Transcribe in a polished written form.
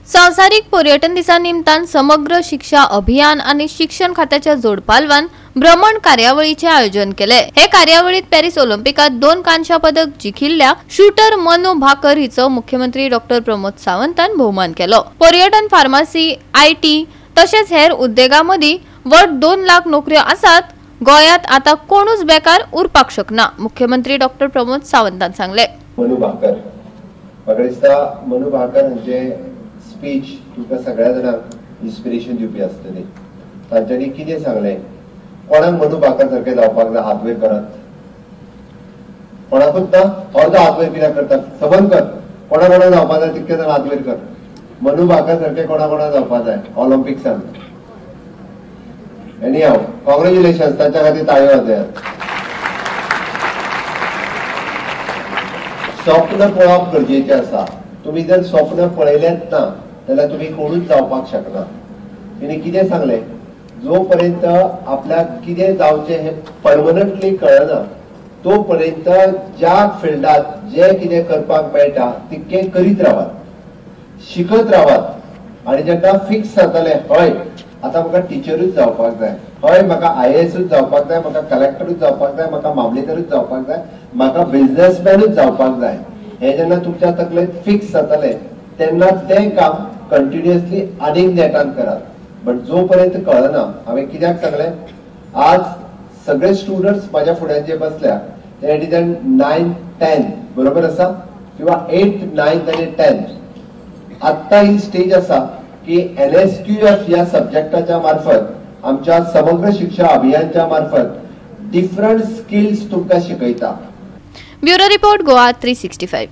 संवसारीक पर्यटन दिसा निमतान समग्र शिक्षा अभियान आणि शिक्षण खात्याच्या जोडपालवान भ्रमण कार्यावळीचे आयोजन केले। हे कार्यावळीत पॅरिस ऑलिम्पिकात 2 कांस्य पदक जिखिल्ल्या शूटर मनू भाकर हिचो मुख्यमंत्री डॉ. प्रमोद सावंतान भोवमान केलो। पर्यटन, फार्मसी, IT तसेच हेर उद्योगांमदी वट 2 लाख नोकऱ्यो आसात। गोयात आता कोणूच बेकार उरपाक शकना, मुख्यमंत्री डॉ. प्रमोद सावंतान सांगले। मनू भाकर म्हाका दिसता मनू भाकर म्हणजे स्पीच तुमकां सगळ्या जाणांक इन्स्पिरेशन दिवपी आसतली। तांच्यांनी कितें सांगलें, कोणाक मनू भाकर सारकें जावपाक जाय हात वयर करात, कोणाकूच ना अर्दो हात वयर कित्याक करतात, सबंद कर, कोणा जावपाक जाय तितके जाण हात वयर कर। मनू भाकर सारकें कोणा जावपाक जाय ऑलिम्पिक्सान। एनी हाव कॉंग्रॅच्युलेशन्स, तांच्या खातीर ताळयो वाजयात। स्वप्न पळोवप गरजेचें आसा। तुम्ही जर स्वप्न पळयलेंच ना जाल्यार तुम्ही कोणूच जावपाक शकना। तिने कितें सांगलें, जो पर्यंत आपल्याक कितें जावचें हे परमनंटली कळना तो पर्यंत ज्या फिल्डात जे कितें करपाक मेळटा तितकें करीत रावात, शिकत रावात। आणि जेन्ना फिक्स जातलें हय आता म्हाका टिचरूच जावपाक जाय, हय म्हाका IASूच जावपाक जाय, म्हाका कलेक्टरूच जावपाक जाय, म्हाका मामलेदारूच जावपाक जाय, म्हाका बिझनेसमॅनूच जावपाक जाय, हे जेन्ना तुमच्या तकलेंत फिक्स जातले तेन्ना तें काम कंटिन्युअसली आनीक नेटान करात। बट जो पर्यंत कळना, हांवें कित्याक सांगलें, आज सगळे स्टुडंट्स म्हाज्या फुड्यान जे बसल्या ते एट 9, 10 बरोबर आसा, किंवा 8, 9 आनी 10 आत्ता ही स्टेज आसा की NSQF या सब्जेक्टाच्या मार्फत आमच्या समग्र शिक्षा अभियानच्या मार्फत डिफरंट स्किल्स तुमकां शिकयता। Bureau report Goa 365।